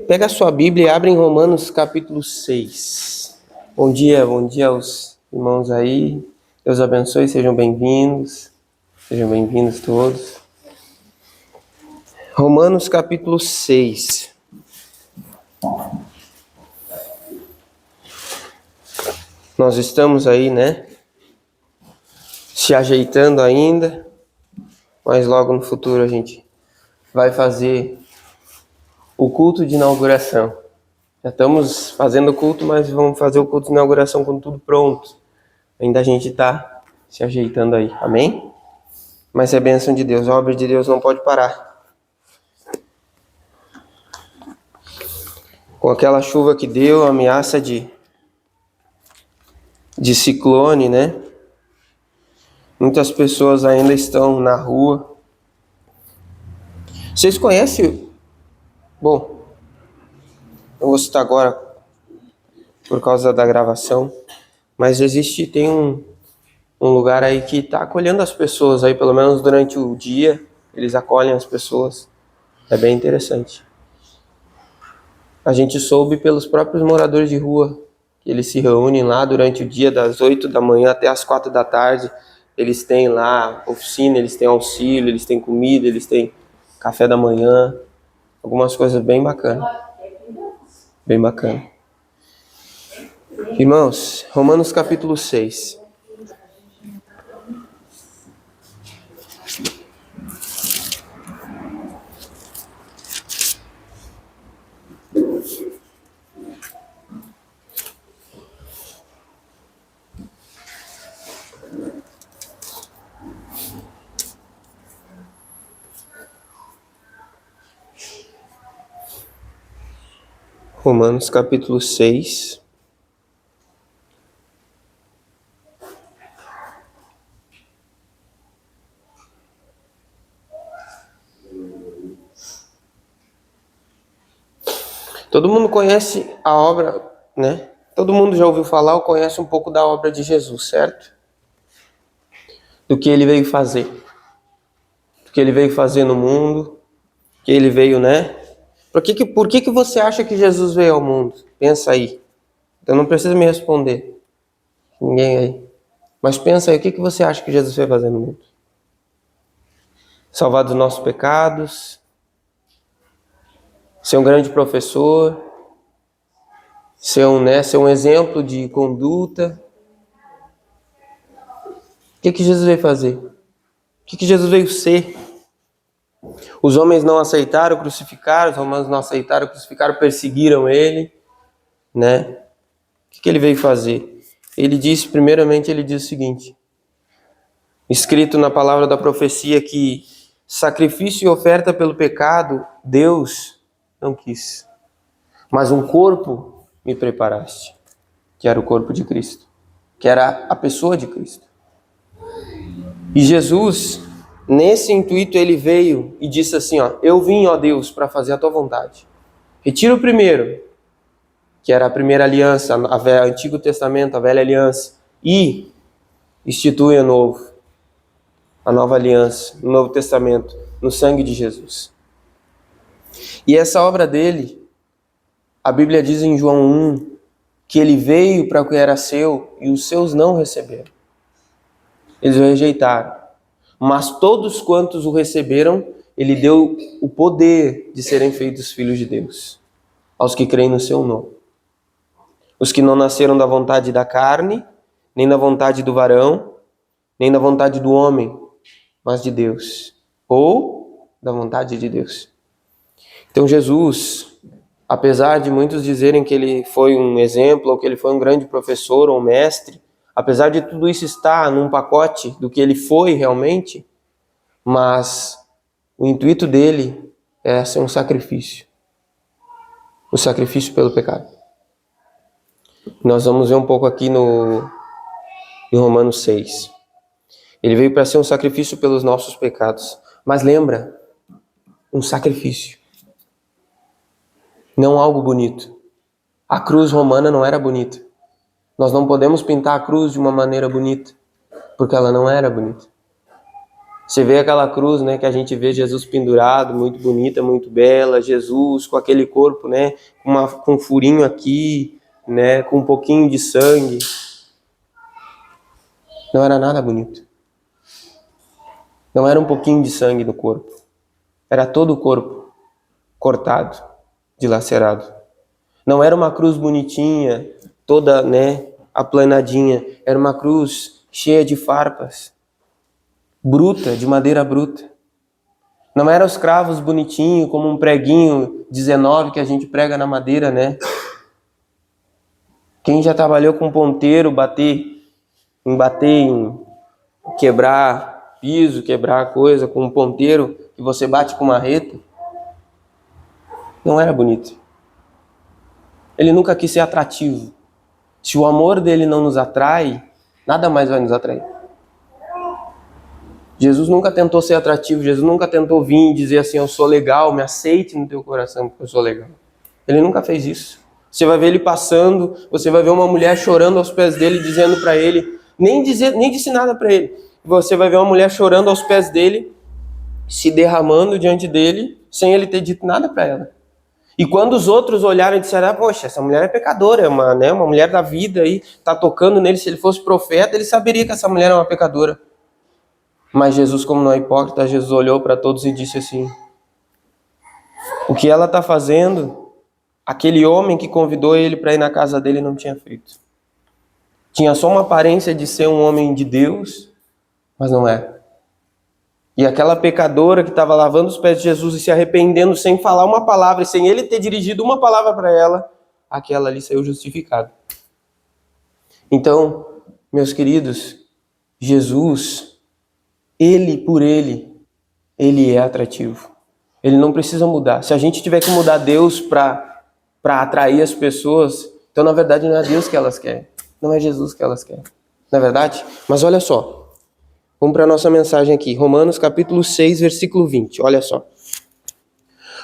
Pega a sua Bíblia e abre em Romanos capítulo 6. Bom dia aos irmãos aí. Deus abençoe, sejam bem-vindos. Sejam bem-vindos todos. Romanos capítulo 6. Nós estamos aí, se ajeitando ainda, mas logo no futuro a gente vai fazer o culto de inauguração. Já estamos fazendo o culto, mas vamos fazer o culto de inauguração com tudo pronto. Ainda a gente está se ajeitando aí, amém? Mas é bênção de Deus, a obra de Deus não pode parar. Com aquela chuva que deu, a ameaça de ciclone, Muitas pessoas ainda estão na rua. Vocês conhecem? Bom, eu vou citar agora por causa da gravação, mas tem um lugar aí que está acolhendo as pessoas aí, pelo menos durante o dia, eles acolhem as pessoas. É bem interessante. A gente soube pelos próprios moradores de rua que eles se reúnem lá durante o dia, das 8 da manhã até as 4 da tarde. Eles têm lá oficina, eles têm auxílio, eles têm comida, eles têm café da manhã, algumas coisas bem bacanas. Bem bacana. Irmãos, Romanos capítulo 6. Romanos capítulo 6. Todo mundo conhece a obra, Todo mundo já ouviu falar ou conhece um pouco da obra de Jesus, certo? Do que ele veio fazer. Do que ele veio fazer no mundo. Que ele veio, Por que você acha que Jesus veio ao mundo? Pensa aí. Então não precisa me responder. Ninguém aí. Mas pensa aí, o que você acha que Jesus veio fazer no mundo? Salvar dos nossos pecados. Ser um grande professor. Ser um exemplo de conduta. O que Jesus veio fazer? O que Jesus veio ser? Os homens não aceitaram, crucificaram, os romanos não aceitaram, crucificaram, perseguiram ele, O que ele veio fazer? Ele diz o seguinte, escrito na palavra da profecia, que sacrifício e oferta pelo pecado, Deus não quis. Mas um corpo me preparaste, que era o corpo de Cristo, que era a pessoa de Cristo. E Jesus, nesse intuito, ele veio e disse assim, eu vim, ó Deus, para fazer a tua vontade. Retira o primeiro, que era a primeira aliança, o Antigo Testamento, a velha aliança, e institui a nova aliança, o Novo Testamento, no sangue de Jesus. E essa obra dele, a Bíblia diz em João 1, que ele veio para o que era seu e os seus não receberam. Eles o rejeitaram. Mas todos quantos o receberam, ele deu o poder de serem feitos filhos de Deus, aos que creem no seu nome. Os que não nasceram da vontade da carne, nem da vontade do varão, nem da vontade do homem, mas de Deus, ou da vontade de Deus. Então Jesus, apesar de muitos dizerem que ele foi um exemplo, ou que ele foi um grande professor ou mestre, apesar de tudo isso estar num pacote do que ele foi realmente, mas o intuito dele é ser um sacrifício. O sacrifício pelo pecado. Nós vamos ver um pouco aqui em Romanos 6. Ele veio para ser um sacrifício pelos nossos pecados. Mas lembra, um sacrifício. Não algo bonito. A cruz romana não era bonita. Nós não podemos pintar a cruz de uma maneira bonita, porque ela não era bonita. Você vê aquela cruz, né, que a gente vê Jesus pendurado, muito bonita, muito bela, Jesus com aquele corpo, né, com um furinho aqui, né, com um pouquinho de sangue. Não era nada bonito. Não era um pouquinho de sangue no corpo. Era todo o corpo cortado, dilacerado. Não era uma cruz bonitinha, toda, né, aplanadinha. Era uma cruz cheia de farpas, bruta, de madeira bruta. Não eram os cravos bonitinhos, como um preguinho 19 que a gente prega na madeira, né? Quem já trabalhou com ponteiro, bater em quebrar piso, quebrar coisa com um ponteiro que você bate com marreta, não era bonito. Ele nunca quis ser atrativo. Se o amor dele não nos atrai, nada mais vai nos atrair. Jesus nunca tentou ser atrativo, Jesus nunca tentou vir e dizer assim, eu sou legal, me aceite no teu coração porque eu sou legal. Ele nunca fez isso. Você vai ver ele passando, você vai ver uma mulher chorando aos pés dele, dizendo para ele, nem disse nada para ele. Você vai ver uma mulher chorando aos pés dele, se derramando diante dele, sem ele ter dito nada para ela. E quando os outros olharam e disseram, poxa, essa mulher é pecadora, é uma mulher da vida aí, tá tocando nele, se ele fosse profeta, ele saberia que essa mulher é uma pecadora. Mas Jesus, como não é hipócrita, Jesus olhou para todos e disse assim, o que ela está fazendo, aquele homem que convidou ele para ir na casa dele não tinha feito. Tinha só uma aparência de ser um homem de Deus, mas não é. E aquela pecadora que estava lavando os pés de Jesus e se arrependendo sem falar uma palavra, sem ele ter dirigido uma palavra para ela, aquela ali saiu justificada. Então, meus queridos, Jesus, ele é atrativo. Ele não precisa mudar. Se a gente tiver que mudar Deus para atrair as pessoas, então na verdade não é Deus que elas querem. Não é Jesus que elas querem. Não é verdade? Mas olha só. Vamos para a nossa mensagem aqui. Romanos capítulo 6, versículo 20. Olha só.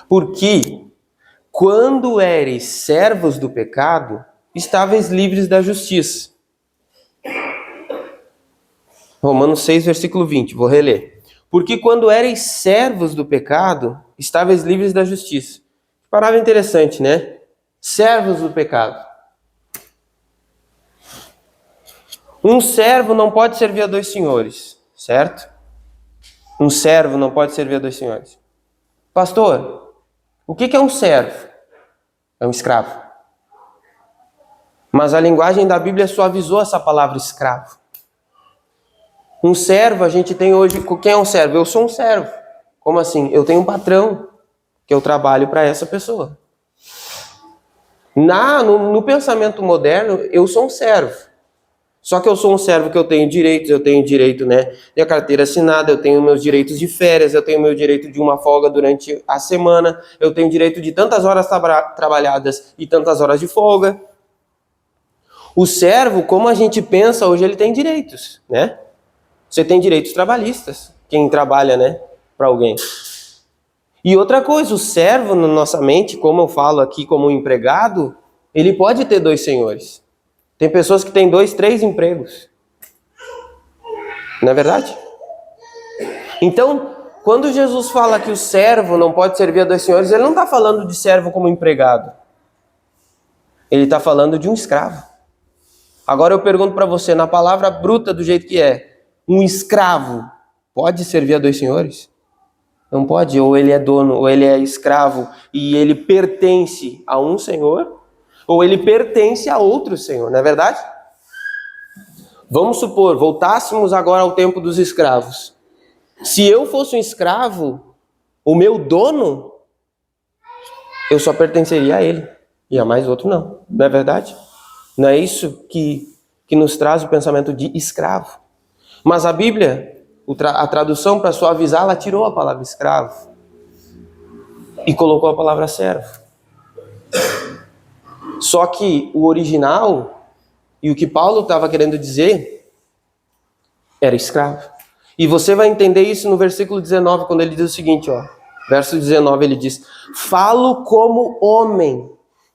Porque quando eres servos do pecado, estáveis livres da justiça. Romanos 6, versículo 20. Vou reler. Porque quando eres servos do pecado, estáveis livres da justiça. Palavra interessante, né? Servos do pecado. Um servo não pode servir a dois senhores, certo? Um servo não pode servir a dois senhores. Pastor, o que é um servo? É um escravo. Mas a linguagem da Bíblia suavizou essa palavra escravo. Um servo, a gente tem hoje... Quem é um servo? Eu sou um servo. Como assim? Eu tenho um patrão que eu trabalho para essa pessoa. No pensamento moderno, eu sou um servo. Só que eu sou um servo que eu tenho direito, né, de carteira assinada, eu tenho meus direitos de férias, eu tenho meu direito de uma folga durante a semana, eu tenho direito de tantas horas trabalhadas e tantas horas de folga. O servo, como a gente pensa hoje, ele tem direitos, né? Você tem direitos trabalhistas, quem trabalha, né, para alguém. E outra coisa, o servo, na nossa mente, como eu falo aqui como empregado, ele pode ter dois senhores. Tem pessoas que têm 2, 3 empregos. Não é verdade? Então, quando Jesus fala que o servo não pode servir a dois senhores, ele não está falando de servo como empregado. Ele está falando de um escravo. Agora eu pergunto para você, na palavra bruta do jeito que é, um escravo pode servir a dois senhores? Não pode, ou ele é dono, ou ele é escravo e ele pertence a um senhor, ou ele pertence a outro senhor, não é verdade? Vamos supor, voltássemos agora ao tempo dos escravos. Se eu fosse um escravo, o meu dono, eu só pertenceria a ele, e a mais outro não, não é verdade? Não é isso que nos traz o pensamento de escravo. Mas a Bíblia, a tradução para suavizar, ela tirou a palavra escravo e colocou a palavra servo. Só que o original, e o que Paulo estava querendo dizer, era escravo. E você vai entender isso no versículo 19, quando ele diz o seguinte, ó. Verso 19, ele diz, falo como homem,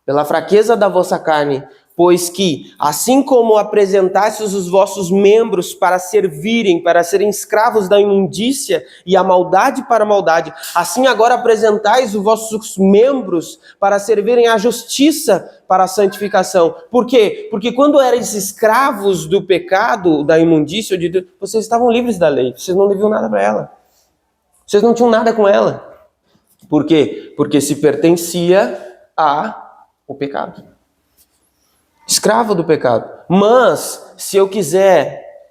pela fraqueza da vossa carne, pois que, assim como apresentastes os vossos membros para servirem, para serem escravos da imundícia e a maldade para a maldade, assim agora apresentais os vossos membros para servirem à justiça para a santificação. Por quê? Porque quando erais escravos do pecado, da imundícia, de Deus, vocês estavam livres da lei, vocês não deviam nada para ela. Vocês não tinham nada com ela. Por quê? Porque se pertencia ao pecado. Escravo do pecado. Mas, se eu quiser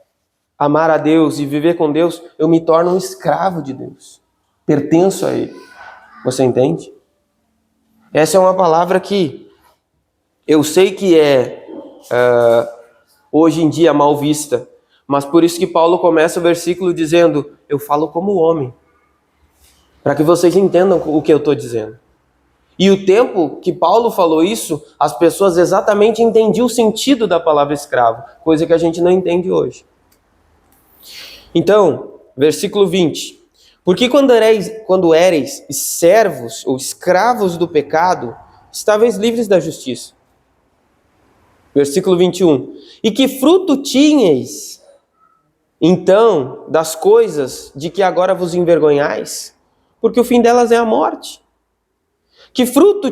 amar a Deus e viver com Deus, eu me torno um escravo de Deus. Pertenço a Ele. Você entende? Essa é uma palavra que eu sei que é hoje em dia mal vista, mas por isso que Paulo começa o versículo dizendo: eu falo como homem. Para que vocês entendam o que eu estou dizendo. E o tempo que Paulo falou isso, as pessoas exatamente entendiam o sentido da palavra escravo, coisa que a gente não entende hoje. Então, versículo 20. Porque quando éreis servos ou escravos do pecado, estáveis livres da justiça. Versículo 21. E que fruto tinhais, então, das coisas de que agora vos envergonhais? Porque o fim delas é a morte. Que fruto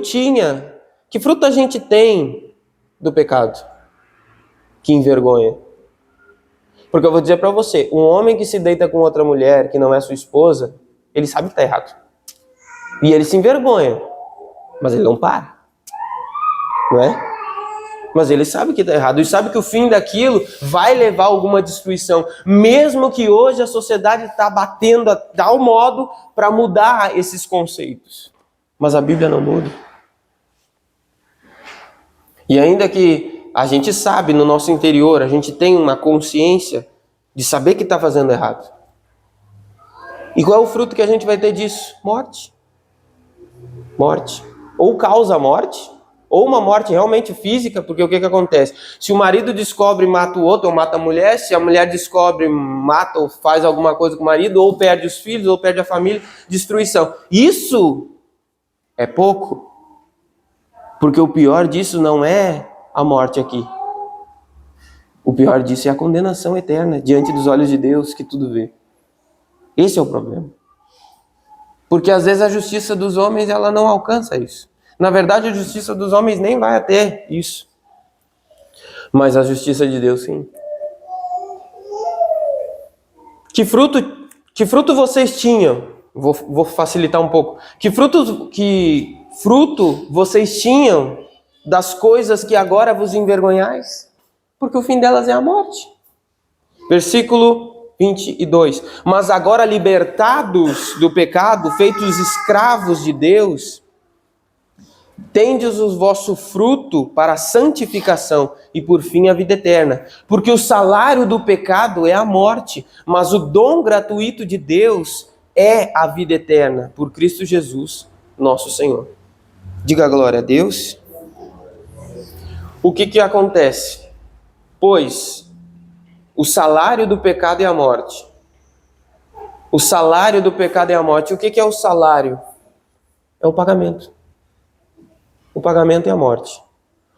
a gente tem do pecado? Que envergonha. Porque eu vou dizer para você, um homem que se deita com outra mulher que não é sua esposa, ele sabe que está errado. E ele se envergonha, mas ele não para. Não é? Mas ele sabe que está errado, e sabe que o fim daquilo vai levar a alguma destruição, mesmo que hoje a sociedade está batendo a tal modo para mudar esses conceitos. Mas a Bíblia não muda. E ainda que a gente sabe no nosso interior, a gente tem uma consciência de saber que está fazendo errado. E qual é o fruto que a gente vai ter disso? Morte. Morte. Ou causa morte, ou uma morte realmente física, porque o que acontece? Se o marido descobre e mata o outro, ou mata a mulher, se a mulher descobre, mata ou faz alguma coisa com o marido, ou perde os filhos, ou perde a família, destruição. Isso é pouco, porque o pior disso não é a morte aqui. O pior disso é a condenação eterna diante dos olhos de Deus que tudo vê. Esse é o problema. Porque às vezes a justiça dos homens ela não alcança isso. Na verdade, a justiça dos homens nem vai até isso. Mas a justiça de Deus, sim. Que fruto vocês tinham? Vou facilitar um pouco. Que fruto vocês tinham das coisas que agora vos envergonhais? Porque o fim delas é a morte. Versículo 22. Mas agora libertados do pecado, feitos escravos de Deus, tendes o vosso fruto para a santificação e por fim a vida eterna. Porque o salário do pecado é a morte, mas o dom gratuito de Deus é a vida eterna, por Cristo Jesus, nosso Senhor. Diga glória a Deus. O que acontece? Pois o salário do pecado é a morte. O salário do pecado é a morte. O que é o salário? É o pagamento. O pagamento é a morte.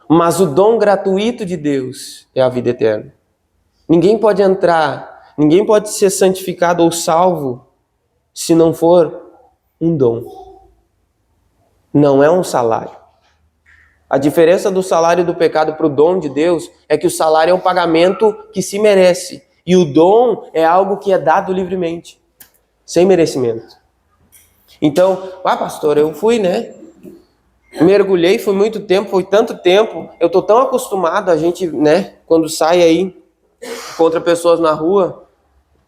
Mas o dom gratuito de Deus é a vida eterna. Ninguém pode entrar, ninguém pode ser santificado ou salvo se não for um dom. Não é um salário. A diferença do salário do pecado para o dom de Deus é que o salário é um pagamento que se merece. E o dom é algo que é dado livremente, sem merecimento. Então, pastor, eu fui, mergulhei, foi muito tempo, foi tanto tempo, eu tô tão acostumado, a gente, quando sai aí, contra pessoas na rua,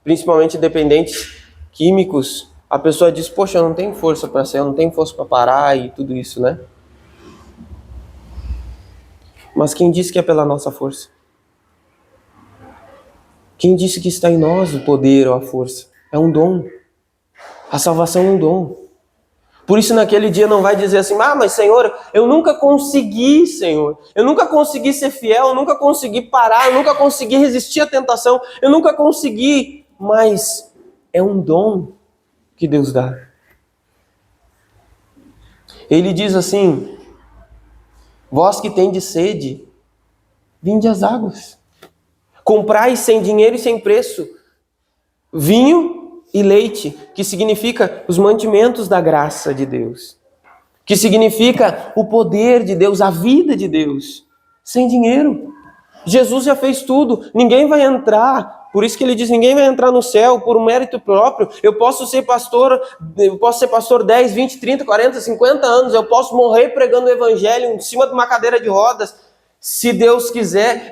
principalmente dependentes químicos, a pessoa diz, poxa, eu não tenho força para ser, eu não tenho força para parar e tudo isso, Mas quem disse que é pela nossa força? Quem disse que está em nós o poder ou a força? É um dom. A salvação é um dom. Por isso naquele dia não vai dizer assim, mas Senhor, eu nunca consegui, Senhor. Eu nunca consegui ser fiel, eu nunca consegui parar, eu nunca consegui resistir à tentação, eu nunca consegui. Mas é um dom que Deus dá. Ele diz assim, vós que tendes sede, Vinde as águas. Comprai sem dinheiro e sem preço vinho e leite, que significa os mantimentos da graça de Deus, que significa o poder de Deus, a vida de Deus, sem dinheiro. Jesus já fez tudo, ninguém vai entrar, por isso que ele diz, ninguém vai entrar no céu por um mérito próprio. Eu posso ser pastor 10, 20, 30, 40, 50 anos, eu posso morrer pregando o evangelho em cima de uma cadeira de rodas, se Deus quiser,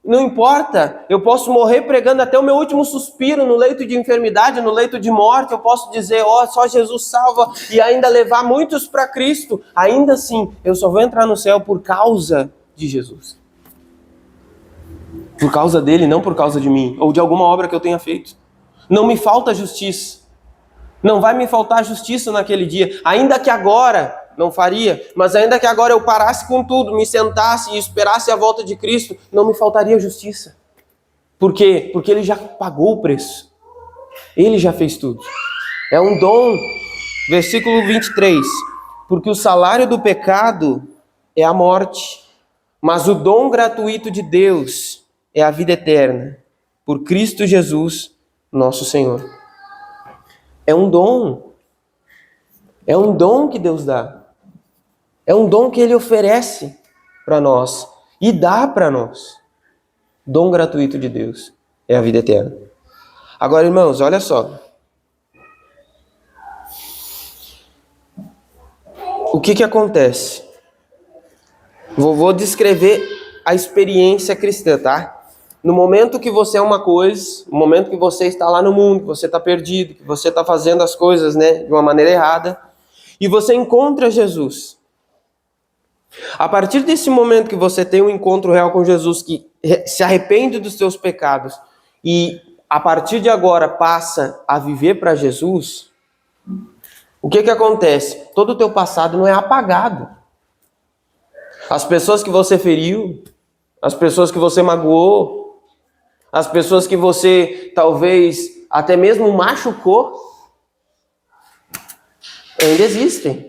não importa, eu posso morrer pregando até o meu último suspiro no leito de enfermidade, no leito de morte, eu posso dizer, só Jesus salva e ainda levar muitos para Cristo. Ainda assim, eu só vou entrar no céu por causa de Jesus. Por causa dele, não por causa de mim, ou de alguma obra que eu tenha feito. Não me falta justiça. Não vai me faltar justiça naquele dia, ainda que agora... Não faria, mas ainda que agora eu parasse com tudo, me sentasse e esperasse a volta de Cristo, não me faltaria justiça. Por quê? Porque ele já pagou o preço. Ele já fez tudo. É um dom. Versículo 23. Porque o salário do pecado é a morte, mas o dom gratuito de Deus é a vida eterna, por Cristo Jesus, nosso Senhor. É um dom. É um dom que Deus dá. É um dom que ele oferece para nós e dá para nós. Dom gratuito de Deus é a vida eterna. Agora, irmãos, olha só. O que acontece? Vou descrever a experiência cristã, tá? No momento que você é uma coisa, no momento que você está lá no mundo, que você está perdido, que você está fazendo as coisas, né, de uma maneira errada, e você encontra Jesus. A partir desse momento que você tem um encontro real com Jesus, que se arrepende dos seus pecados e a partir de agora passa a viver para Jesus, o que acontece? Todo o teu passado não é apagado. As pessoas que você feriu, as pessoas que você magoou, as pessoas que você talvez até mesmo machucou, ainda existem.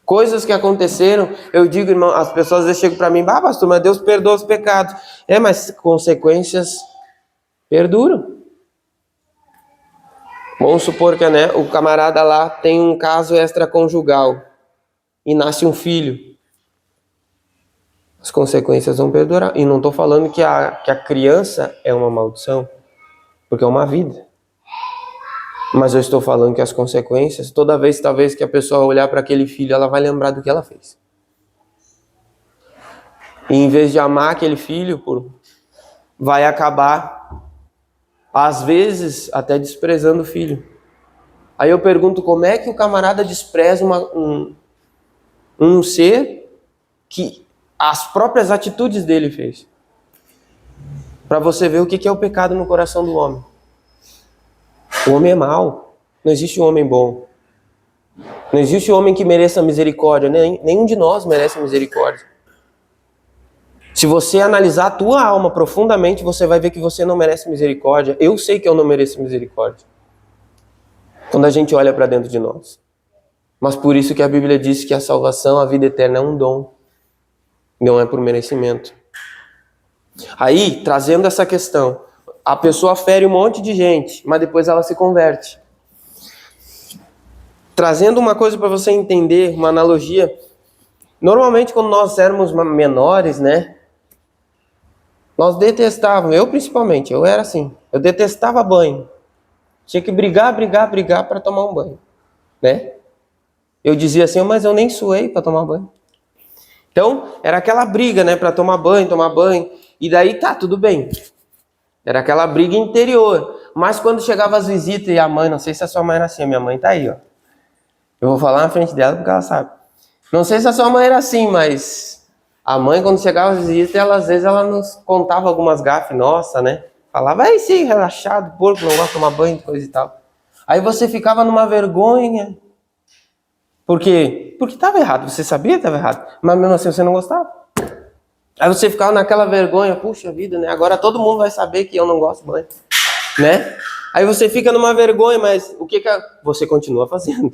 Coisas que aconteceram, eu digo, irmão, as pessoas às vezes chegam para mim, pastor, mas Deus perdoa os pecados. Mas consequências perduram. Vamos supor que o camarada lá tem um caso extraconjugal e nasce um filho. As consequências vão perdurar. E não estou falando que a criança é uma maldição, porque é uma vida. Mas eu estou falando que as consequências, toda vez talvez que a pessoa olhar para aquele filho, ela vai lembrar do que ela fez. E em vez de amar aquele filho, vai acabar, às vezes, até desprezando o filho. Aí eu pergunto, como é que o camarada despreza um ser que as próprias atitudes dele fez? Para você ver o que é o pecado no coração do homem. O homem é mau. Não existe um homem bom. Não existe um homem que mereça misericórdia. Nenhum de nós merece misericórdia. Se você analisar a tua alma profundamente, você vai ver que você não merece misericórdia. Eu sei que eu não mereço misericórdia. Quando a gente olha para dentro de nós. Mas por isso que a Bíblia diz que a salvação, a vida eterna é um dom. Não é por merecimento. Aí, trazendo essa questão, a pessoa fere um monte de gente, mas depois ela se converte. Trazendo uma coisa para você entender, uma analogia. Normalmente, quando nós éramos menores, né? Nós detestávamos, eu principalmente, eu era assim. Eu detestava banho. Tinha que brigar para tomar um banho, né? Eu dizia assim, mas eu nem suei para tomar banho. Então, era aquela briga, né? Para tomar banho. E daí tá, tudo bem. Era aquela briga interior. Mas quando chegava as visitas e a mãe, não sei se a sua mãe era assim, a minha mãe tá aí, ó. Eu vou falar na frente dela porque ela sabe. Não sei se a sua mãe era assim, mas a mãe, quando chegava as visitas, às vezes ela nos contava algumas gafes nossa, né? Falava, aí sim, relaxado, porco, não gosta de tomar banho, coisa e tal. Aí você ficava numa vergonha. Por quê? Porque estava errado, você sabia que estava errado, mas mesmo assim você não gostava. Aí você ficava naquela vergonha, puxa vida, né? Agora todo mundo vai saber que eu não gosto de banho, né? Aí você fica numa vergonha, mas o que você continua fazendo?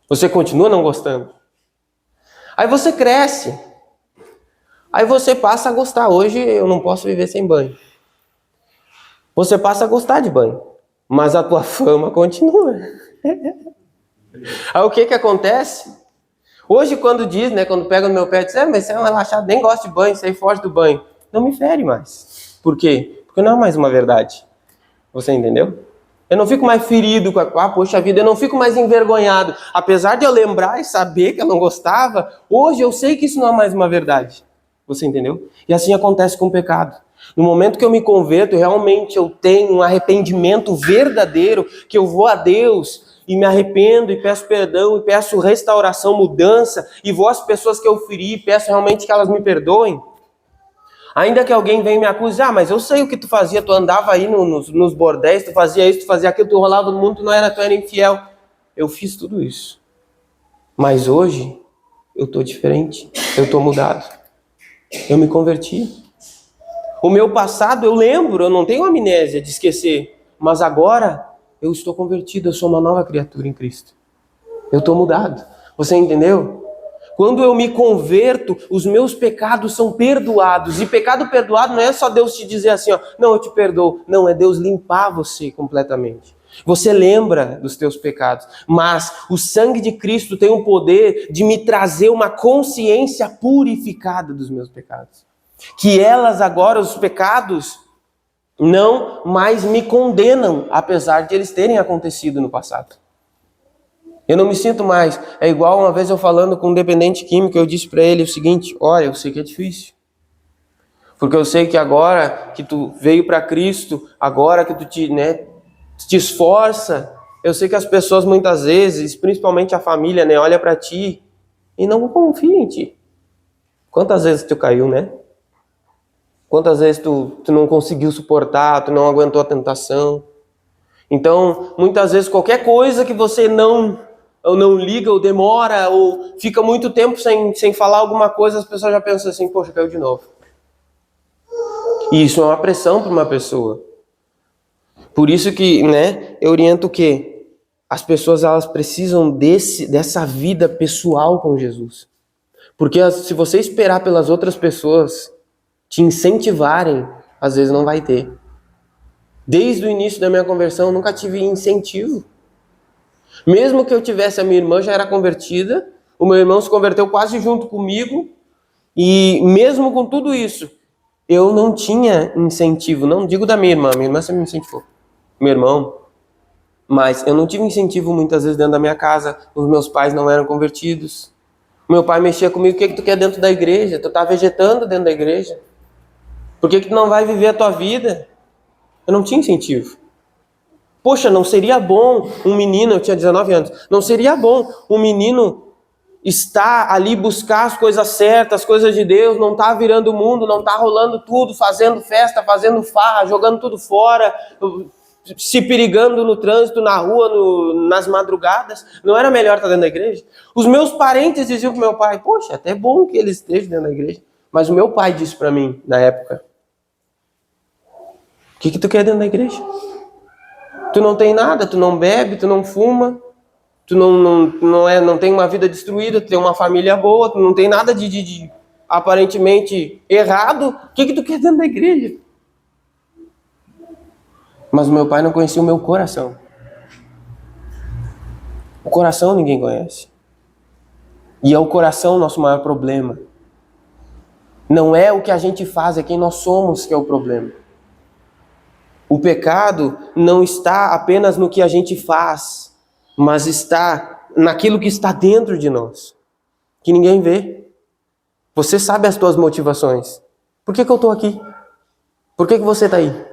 Você continua não gostando. Aí você cresce. Aí você passa a gostar. Hoje eu não posso viver sem banho. Você passa a gostar de banho, mas a tua fama continua. Aí o que acontece? Hoje quando diz, né, quando pega no meu pé, diz, mas você é um relaxado, nem gosta de banho, você foge do banho. Não me fere mais. Por quê? Porque não é mais uma verdade. Você entendeu? Eu não fico mais ferido com poxa vida, eu não fico mais envergonhado. Apesar de eu lembrar e saber que eu não gostava, hoje eu sei que isso não é mais uma verdade. Você entendeu? E assim acontece com o pecado. No momento que eu me converto, realmente eu tenho um arrependimento verdadeiro, que eu vou a Deus e me arrependo e peço perdão e peço restauração, mudança, e vou às pessoas que eu feri e peço realmente que elas me perdoem. Ainda que alguém venha e me acuse, mas eu sei o que tu fazia, tu andava aí nos bordéis, tu fazia isso, tu fazia aquilo, tu rolava no mundo, tu era infiel. Eu fiz tudo isso. Mas hoje, eu tô diferente, eu tô mudado. Eu me converti. O meu passado eu lembro, eu não tenho amnésia de esquecer, mas agora eu estou convertido, eu sou uma nova criatura em Cristo. Eu tô mudado. Você entendeu? Quando eu me converto, os meus pecados são perdoados. E pecado perdoado não é só Deus te dizer assim, não, eu te perdoo. Não, é Deus limpar você completamente. Você lembra dos teus pecados. Mas o sangue de Cristo tem o poder de me trazer uma consciência purificada dos meus pecados. Que elas agora, os pecados, não mais me condenam, apesar de eles terem acontecido no passado. Eu não me sinto mais. É igual uma vez eu falando com um dependente químico, eu disse para ele o seguinte, olha, eu sei que é difícil. Porque eu sei que agora que tu veio para Cristo, agora que tu te esforça, eu sei que as pessoas muitas vezes, principalmente a família, olha para ti e não confia em ti. Quantas vezes tu caiu, né? Quantas vezes tu não conseguiu suportar, tu não aguentou a tentação. Então, muitas vezes qualquer coisa que você não liga, ou demora, ou fica muito tempo sem falar alguma coisa, as pessoas já pensam assim, poxa, caiu de novo. E isso é uma pressão para uma pessoa. Por isso que, eu oriento o quê? As pessoas, elas precisam dessa vida pessoal com Jesus. Porque se você esperar pelas outras pessoas te incentivarem, às vezes não vai ter. Desde o início da minha conversão, eu nunca tive incentivo. Mesmo que eu tivesse, a minha irmã já era convertida, o meu irmão se converteu quase junto comigo, e mesmo com tudo isso, eu não tinha incentivo, não digo da minha irmã sempre me incentivou, meu irmão, mas eu não tive incentivo muitas vezes dentro da minha casa, os meus pais não eram convertidos, meu pai mexia comigo, o que tu quer dentro da igreja? Tu tá vegetando dentro da igreja? Por que tu não vai viver a tua vida? Eu não tinha incentivo. Poxa, não seria bom um menino, eu tinha 19 anos, não seria bom um menino estar ali, buscar as coisas certas, as coisas de Deus, não tá virando o mundo, não tá rolando tudo, fazendo festa, fazendo farra, jogando tudo fora, se perigando no trânsito, na rua, nas madrugadas? Não era melhor estar dentro da igreja? Os meus parentes diziam pro meu pai, poxa, até bom que ele esteja dentro da igreja. Mas o meu pai disse para mim, na época, o que tu quer dentro da igreja? Tu não tem nada, tu não bebe, tu não fuma, tu não tem uma vida destruída, tu tem uma família boa, tu não tem nada de aparentemente errado. O que tu quer dentro da igreja? Mas o meu pai não conhecia o meu coração. O coração ninguém conhece. E é o coração o nosso maior problema. Não é o que a gente faz, é quem nós somos que é o problema. O pecado não está apenas no que a gente faz, mas está naquilo que está dentro de nós, que ninguém vê. Você sabe as tuas motivações. Por que eu estou aqui? Por que você está aí?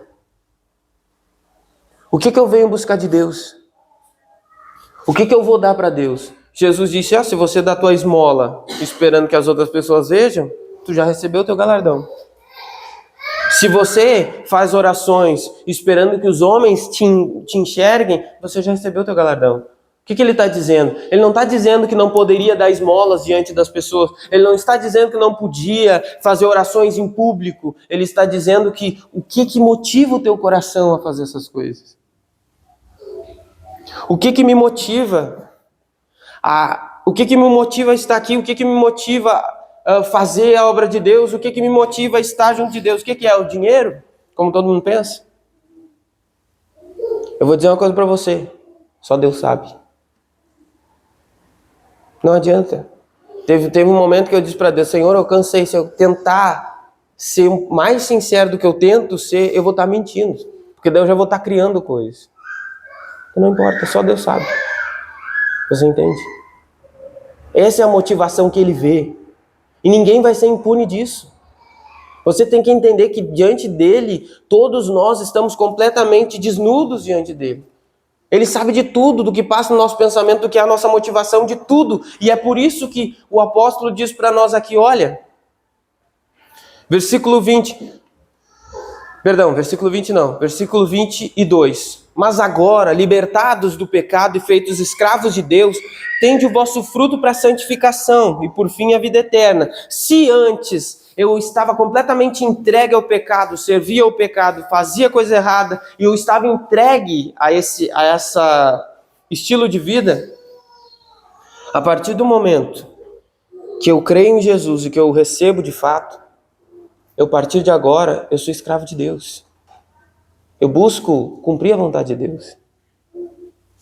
O que eu venho buscar de Deus? O que eu vou dar para Deus? Jesus disse, se você dá a tua esmola esperando que as outras pessoas vejam, tu já recebeu o teu galardão. Se você faz orações esperando que os homens te enxerguem, você já recebeu o teu galardão. O que ele está dizendo? Ele não está dizendo que não poderia dar esmolas diante das pessoas. Ele não está dizendo que não podia fazer orações em público. Ele está dizendo que o que motiva o teu coração a fazer essas coisas? O que me motiva? O que me motiva a estar aqui? O que me motiva fazer a obra de Deus? O que que me motiva a estar junto de Deus? O que que é? O dinheiro? Como todo mundo pensa? Eu vou dizer uma coisa para você. Só Deus sabe. Não adianta. Teve um momento que eu disse para Deus: Senhor, eu cansei. Se eu tentar ser mais sincero do que eu tento ser, eu vou estar mentindo. Porque daí eu já vou estar criando coisas. Não importa, só Deus sabe. Você entende? Essa é a motivação que Ele vê. E ninguém vai ser impune disso. Você tem que entender que diante dele, todos nós estamos completamente desnudos diante dele. Ele sabe de tudo, do que passa no nosso pensamento, do que é a nossa motivação, de tudo. E é por isso que o apóstolo diz para nós aqui, olha, versículo 22. Mas agora, libertados do pecado e feitos escravos de Deus, tende o vosso fruto para a santificação e por fim a vida eterna. Se antes eu estava completamente entregue ao pecado, servia ao pecado, fazia coisa errada, e eu estava entregue a esse estilo de vida, a partir do momento que eu creio em Jesus e que eu o recebo de fato, a partir de agora, eu sou escravo de Deus. Eu busco cumprir a vontade de Deus.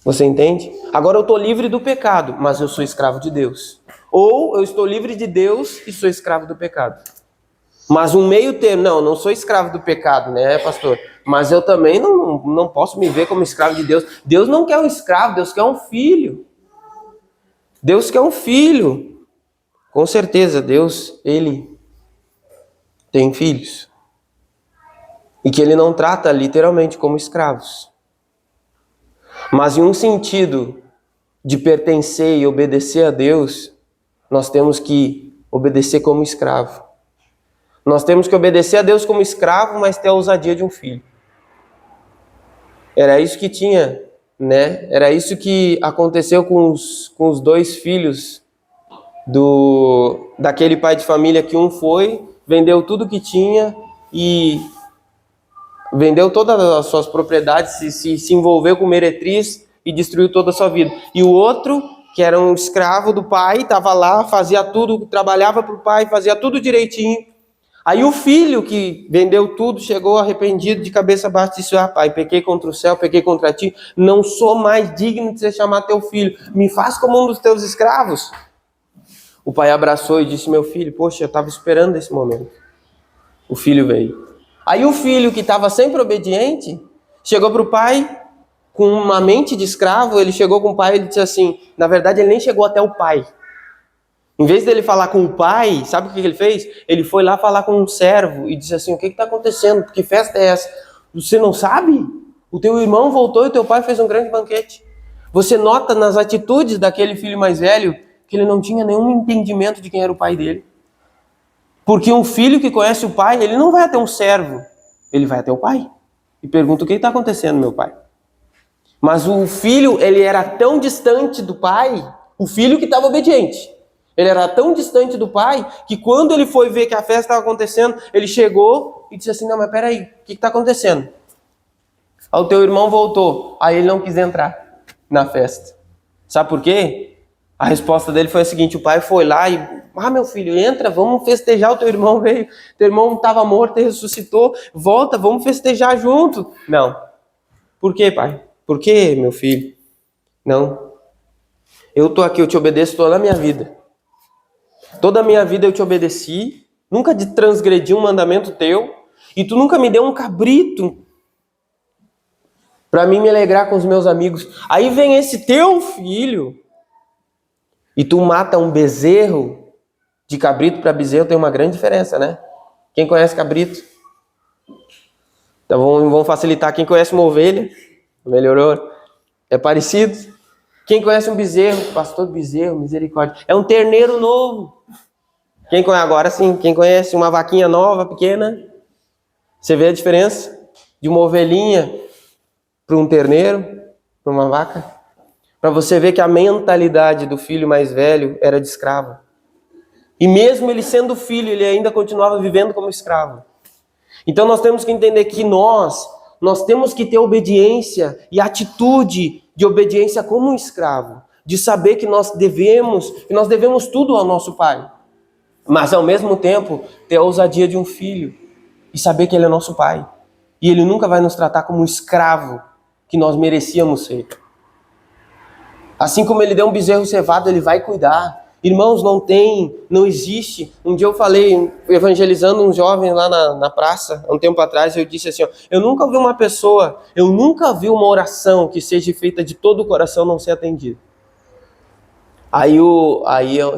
Você entende? Agora eu estou livre do pecado, mas eu sou escravo de Deus. Ou eu estou livre de Deus e sou escravo do pecado. Mas um meio termo, não sou escravo do pecado, né, pastor? Mas eu também não posso me ver como escravo de Deus. Deus não quer um escravo, Deus quer um filho. Deus quer um filho. Com certeza, Deus, Ele tem filhos. E que Ele não trata literalmente como escravos. Mas em um sentido de pertencer e obedecer a Deus, nós temos que obedecer como escravo. Nós temos que obedecer a Deus como escravo, mas ter a ousadia de um filho. Era isso que tinha, né? Era isso que aconteceu com os dois filhos daquele pai de família, que um foi, vendeu tudo que tinha e vendeu todas as suas propriedades, se envolveu com meretriz e destruiu toda a sua vida. E o outro, que era um escravo do pai, estava lá, fazia tudo, trabalhava para o pai, fazia tudo direitinho. Aí o filho que vendeu tudo chegou arrependido, de cabeça baixa, e disse: pai, pequei contra o céu, pequei contra ti, não sou mais digno de você chamar teu filho, me faz como um dos teus escravos. O pai abraçou e disse: meu filho, poxa, eu estava esperando esse momento. O filho veio. Aí o filho, que estava sempre obediente, chegou para o pai com uma mente de escravo. Ele chegou com o pai e disse assim, na verdade ele nem chegou até o pai. Em vez dele falar com o pai, sabe o que ele fez? Ele foi lá falar com um servo e disse assim: o que está acontecendo? Que festa é essa? Você não sabe? O teu irmão voltou e o teu pai fez um grande banquete. Você nota nas atitudes daquele filho mais velho que ele não tinha nenhum entendimento de quem era o pai dele. Porque um filho que conhece o pai, ele não vai até um servo, ele vai até o pai e pergunta: o que está acontecendo, meu pai? Mas o filho, ele era tão distante do pai, o filho que estava obediente, ele era tão distante do pai, que quando ele foi ver que a festa estava acontecendo, ele chegou e disse assim: não, mas peraí, o que está acontecendo? Aí o teu irmão voltou, aí ele não quis entrar na festa. Sabe por quê? A resposta dele foi a seguinte: o pai foi lá e: meu filho, entra, vamos festejar, o teu irmão veio, teu irmão estava morto e ressuscitou, volta, vamos festejar junto. Não. Por quê, pai? Por quê, meu filho? Não. Eu estou aqui, eu te obedeço toda a minha vida. Toda a minha vida eu te obedeci, nunca transgredi um mandamento teu, e tu nunca me deu um cabrito para mim me alegrar com os meus amigos. Aí vem esse teu filho e tu mata um bezerro. De cabrito para bezerro tem uma grande diferença, né? Quem conhece cabrito? Então vamos facilitar. Quem conhece uma ovelha? Melhorou. É parecido. Quem conhece um bezerro? Pastor, bezerro, misericórdia. É um terneiro novo. Quem conhece agora sim? Quem conhece uma vaquinha nova, pequena? Você vê a diferença de uma ovelhinha para um terneiro, para uma vaca? Para você ver que a mentalidade do filho mais velho era de escravo. E mesmo ele sendo filho, ele ainda continuava vivendo como escravo. Então nós temos que entender que nós temos que ter obediência e atitude de obediência como um escravo. De saber que nós devemos tudo ao nosso pai. mas ao mesmo tempo ter a ousadia de um filho e saber que ele é nosso pai. E ele nunca vai nos tratar como um escravo que nós merecíamos ser. Assim como ele deu um bezerro cevado, ele vai cuidar. Irmãos, não existe. Um dia eu falei, evangelizando um jovem lá na praça, há um tempo atrás, eu disse assim, ó, eu nunca vi uma oração que seja feita de todo o coração não ser atendida. Aí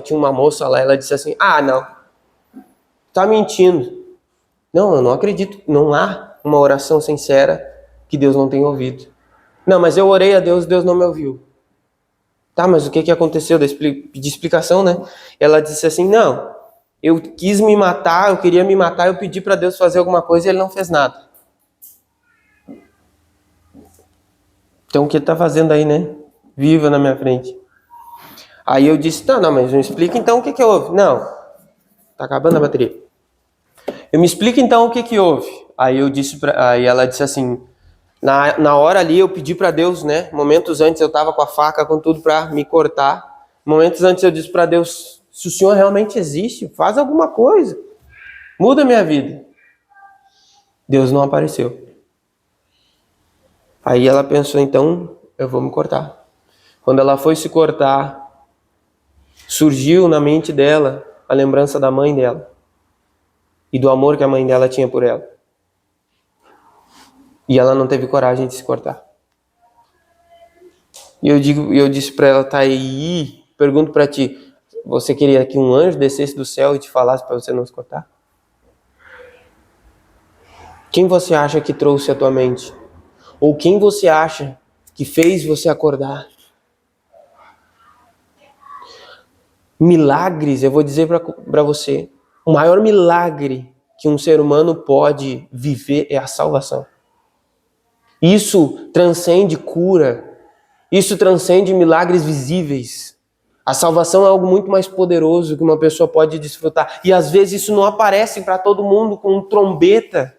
tinha uma moça lá, ela disse assim, não, tá mentindo. Não, eu não acredito, não há uma oração sincera que Deus não tenha ouvido. Não, mas eu orei a Deus, Deus não me ouviu. Tá, mas o que aconteceu? Pedi explicação, né? Ela disse assim, não, eu quis me matar, eu queria me matar, eu pedi para Deus fazer alguma coisa e ele não fez nada. Então o que ele tá fazendo aí, né? Viva na minha frente. Aí eu disse, não, mas me explica então o que houve. Não, tá acabando a bateria. Eu me explica então o que houve. Aí ela disse assim, na hora ali eu pedi para Deus, né? Momentos antes eu tava com a faca, com tudo para me cortar. Momentos antes eu disse para Deus, se o Senhor realmente existe, faz alguma coisa. Muda a minha vida. Deus não apareceu. Aí ela pensou, então eu vou me cortar. Quando ela foi se cortar, surgiu na mente dela a lembrança da mãe dela e do amor que a mãe dela tinha por ela. E ela não teve coragem de se cortar. E eu disse para ela, tá aí, pergunto para ti, você queria que um anjo descesse do céu e te falasse para você não se cortar? Quem você acha que trouxe a tua mente? Ou quem você acha que fez você acordar? Milagres, eu vou dizer para você, o maior milagre que um ser humano pode viver é a salvação. Isso transcende cura, isso transcende milagres visíveis. A salvação é algo muito mais poderoso que uma pessoa pode desfrutar. E às vezes isso não aparece para todo mundo com trombeta.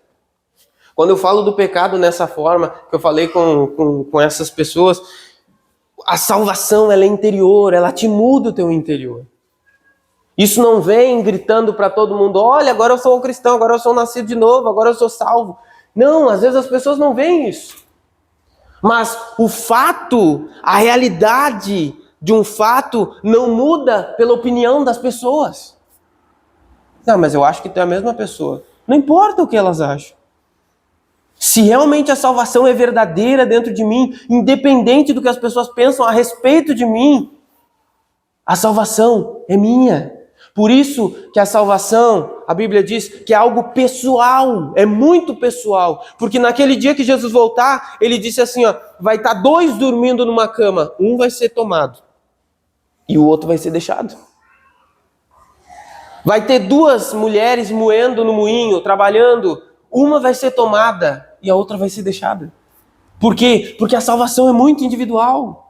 Quando eu falo do pecado nessa forma, que eu falei com essas pessoas, a salvação ela é interior, ela te muda o teu interior. Isso não vem gritando para todo mundo, olha, agora eu sou um cristão, agora eu sou um nascido de novo, agora eu sou salvo. Não, às vezes as pessoas não veem isso. Mas o fato, a realidade de um fato não muda pela opinião das pessoas. Não, mas eu acho que tu é a mesma pessoa. Não importa o que elas acham. Se realmente a salvação é verdadeira dentro de mim, independente do que as pessoas pensam a respeito de mim, a salvação é minha. Por isso que a salvação, a Bíblia diz que é algo pessoal, é muito pessoal. Porque naquele dia que Jesus voltar, ele disse assim, ó, vai estar 2 dormindo numa cama, um vai ser tomado e o outro vai ser deixado. Vai ter 2 mulheres moendo no moinho, trabalhando, uma vai ser tomada e a outra vai ser deixada. Por quê? Porque a salvação é muito individual.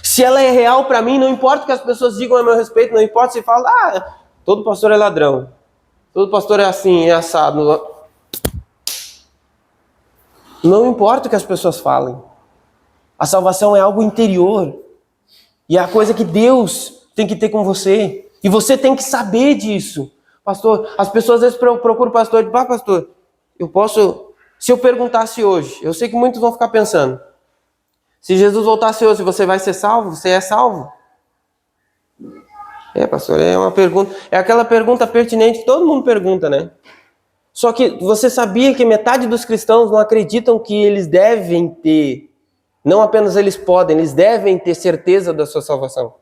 Se ela é real para mim, não importa o que as pessoas digam a meu respeito, não importa se fala, todo pastor é ladrão, todo pastor é assim, é assado. Não importa o que as pessoas falem. A salvação é algo interior. E é a coisa que Deus tem que ter com você. E você tem que saber disso. Pastor, as pessoas às vezes procuram o pastor e dizem, pastor, se eu perguntasse hoje, eu sei que muitos vão ficar pensando, se Jesus voltasse hoje, você vai ser salvo? Você é salvo? Pastor, é uma pergunta. É aquela pergunta pertinente que todo mundo pergunta, né? Só que você sabia que metade dos cristãos não acreditam que eles devem ter, não apenas eles podem, eles devem ter certeza da sua salvação.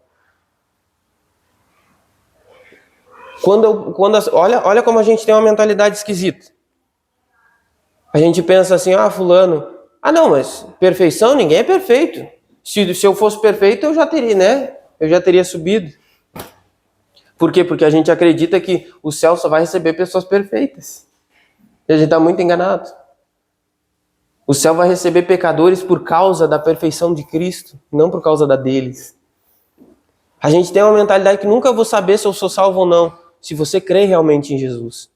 Olha como a gente tem uma mentalidade esquisita. A gente pensa assim, fulano, não, mas perfeição, ninguém é perfeito. Se eu fosse perfeito, eu já teria, né? Eu já teria subido. Por quê? Porque a gente acredita que o céu só vai receber pessoas perfeitas. E a gente está muito enganado. O céu vai receber pecadores por causa da perfeição de Cristo, não por causa da deles. A gente tem uma mentalidade que nunca vou saber se eu sou salvo ou não, se você crê realmente em Jesus.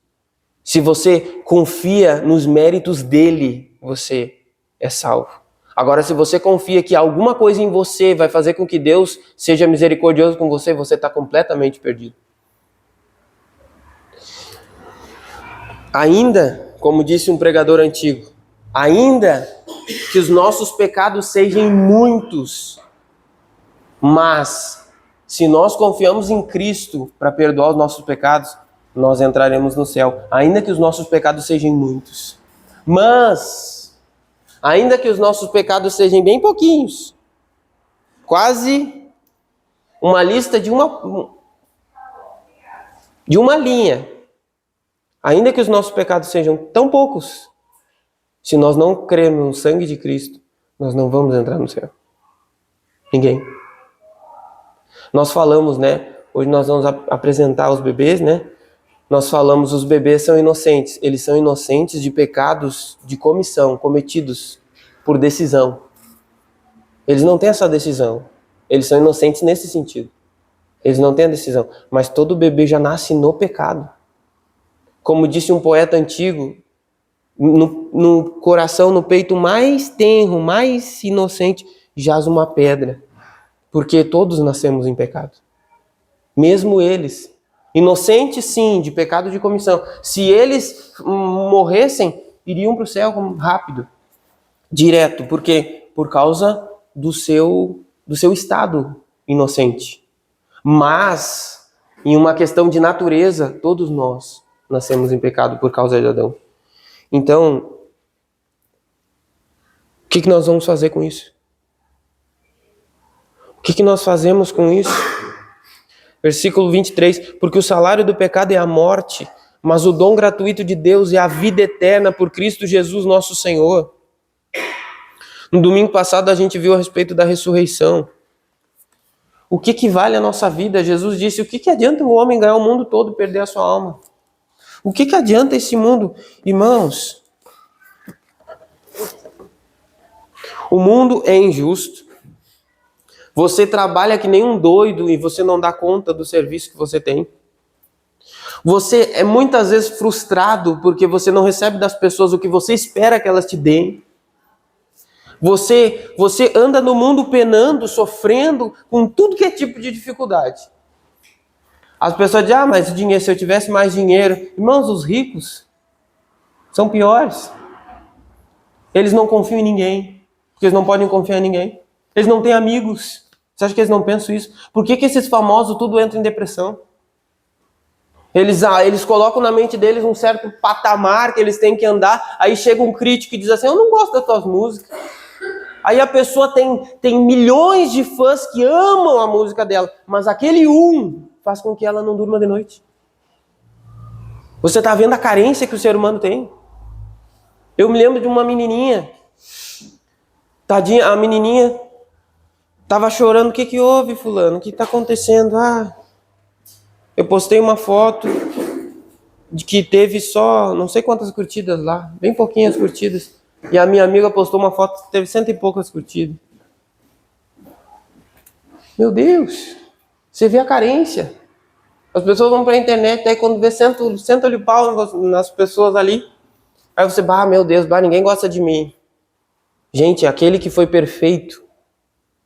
Se você confia nos méritos dele, você é salvo. Agora, se você confia que alguma coisa em você vai fazer com que Deus seja misericordioso com você, você está completamente perdido. Ainda, como disse um pregador antigo, ainda que os nossos pecados sejam muitos, mas se nós confiamos em Cristo para perdoar os nossos pecados, nós entraremos no céu, ainda que os nossos pecados sejam muitos. Mas, ainda que os nossos pecados sejam bem pouquinhos, quase uma lista de uma linha, ainda que os nossos pecados sejam tão poucos, se nós não crermos no sangue de Cristo, nós não vamos entrar no céu. Ninguém. Nós falamos, né? Hoje nós vamos apresentar os bebês, né? Nós falamos, os bebês são inocentes. Eles são inocentes de pecados de comissão, cometidos por decisão. Eles não têm essa decisão. Eles são inocentes nesse sentido. Eles não têm a decisão. Mas todo bebê já nasce no pecado. Como disse um poeta antigo, no coração, no peito mais tenro, mais inocente, jaz uma pedra. Porque todos nascemos em pecado. Mesmo eles. Inocentes, sim, de pecado de comissão. Se eles morressem, iriam para o céu rápido. Direto. Por quê? Por causa do seu estado inocente. Mas, em uma questão de natureza, todos nós nascemos em pecado por causa de Adão. Então, o que nós vamos fazer com isso? O que nós fazemos com isso? Versículo 23, porque o salário do pecado é a morte, mas o dom gratuito de Deus é a vida eterna por Cristo Jesus nosso Senhor. No domingo passado a gente viu a respeito da ressurreição. O que vale a nossa vida? Jesus disse, o que adianta o homem ganhar o mundo todo e perder a sua alma? O que adianta esse mundo? Irmãos, o mundo é injusto. Você trabalha que nem um doido e você não dá conta do serviço que você tem. Você é muitas vezes frustrado porque você não recebe das pessoas o que você espera que elas te deem. Você anda no mundo penando, sofrendo com tudo que é tipo de dificuldade. As pessoas dizem, mas o dinheiro, se eu tivesse mais dinheiro... Irmãos, os ricos são piores. Eles não confiam em ninguém, porque eles não podem confiar em ninguém. Eles não têm amigos. Você acha que eles não pensam isso? Por que esses famosos tudo entram em depressão? Eles colocam na mente deles um certo patamar que eles têm que andar. Aí chega um crítico e diz assim, eu não gosto das tuas músicas. Aí a pessoa tem milhões de fãs que amam a música dela, mas aquele faz com que ela não durma de noite. Você está vendo a carência que o ser humano tem? Eu me lembro de uma menininha, tadinha, a menininha estava chorando, o que houve, fulano? O que está acontecendo? Eu postei uma foto de que teve só não sei quantas curtidas lá, bem pouquinhas curtidas. E a minha amiga postou uma foto que teve 100 e poucas curtidas. Meu Deus, você vê a carência. As pessoas vão para a internet, aí quando vê, senta-lhe o pau nas pessoas ali. Aí você, meu Deus, ninguém gosta de mim. Gente, aquele que foi perfeito,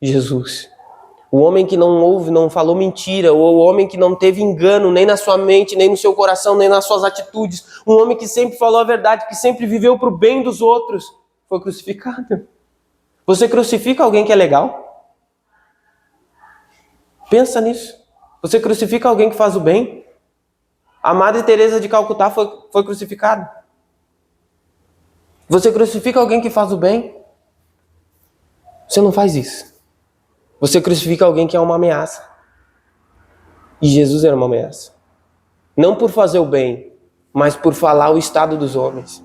Jesus. O homem que não ouve, não falou mentira, ou o homem que não teve engano nem na sua mente, nem no seu coração, nem nas suas atitudes. Um homem que sempre falou a verdade, que sempre viveu para o bem dos outros, foi crucificado. Você crucifica alguém que é legal? Pensa nisso. Você crucifica alguém que faz o bem? A Madre Teresa de Calcutá foi crucificada. Você crucifica alguém que faz o bem? Você não faz isso. Você crucifica alguém que é uma ameaça. E Jesus era uma ameaça. Não por fazer o bem, mas por falar o estado dos homens.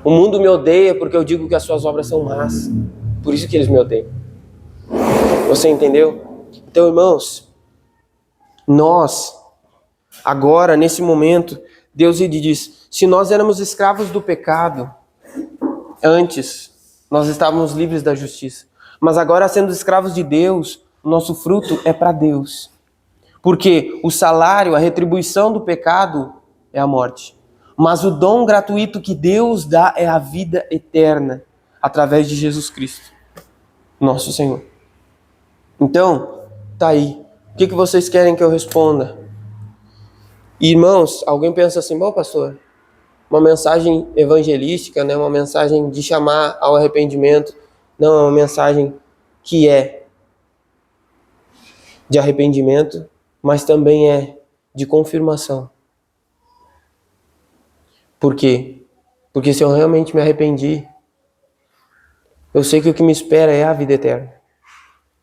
O mundo me odeia porque eu digo que as suas obras são más. Por isso que eles me odeiam. Você entendeu? Então, irmãos, nós, agora, nesse momento, Deus lhe diz, se nós éramos escravos do pecado, antes, nós estávamos livres da justiça. Mas agora, sendo escravos de Deus, o nosso fruto é para Deus. Porque o salário, a retribuição do pecado é a morte. Mas o dom gratuito que Deus dá é a vida eterna, através de Jesus Cristo, nosso Senhor. Então, tá aí. O que vocês querem que eu responda? Irmãos, alguém pensa assim, bom, pastor, uma mensagem evangelística, né? Uma mensagem de chamar ao arrependimento. Não, é uma mensagem que é de arrependimento, mas também é de confirmação. Por quê? Porque se eu realmente me arrependi, eu sei que o que me espera é a vida eterna.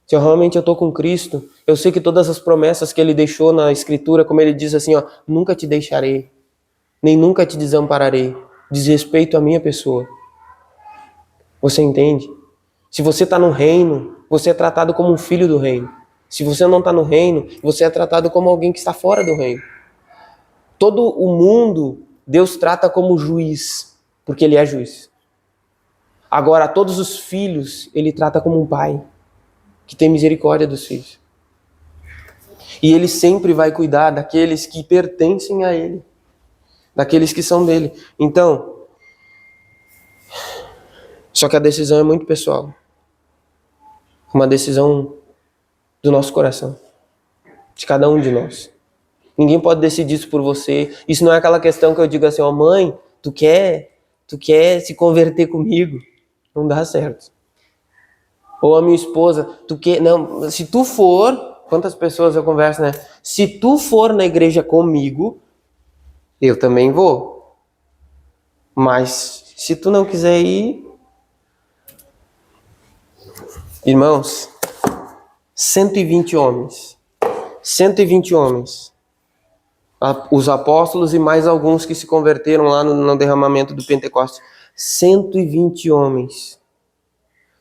Se eu realmente estou com Cristo, eu sei que todas as promessas que Ele deixou na Escritura, como Ele diz assim, ó, nunca te deixarei, nem nunca te desampararei, diz respeito à minha pessoa. Você entende? Se você está no reino, você é tratado como um filho do reino. Se você não está no reino, você é tratado como alguém que está fora do reino. Todo o mundo, Deus trata como juiz, porque Ele é juiz. Agora, todos os filhos, Ele trata como um pai, que tem misericórdia dos filhos. E Ele sempre vai cuidar daqueles que pertencem a Ele, daqueles que são dele. Então, só que a decisão é muito pessoal. Uma decisão do nosso coração, de cada um de nós. Ninguém pode decidir isso por você. Isso não é aquela questão que eu digo assim, ó, mãe, tu quer se converter comigo? Não dá certo. Ou a minha esposa, tu quer... Não, se tu for... Quantas pessoas eu converso, né? Se tu for na igreja comigo, eu também vou. Mas se tu não quiser ir... Irmãos, 120 homens. 120 homens. Os apóstolos e mais alguns que se converteram lá no derramamento do Pentecostes. 120 homens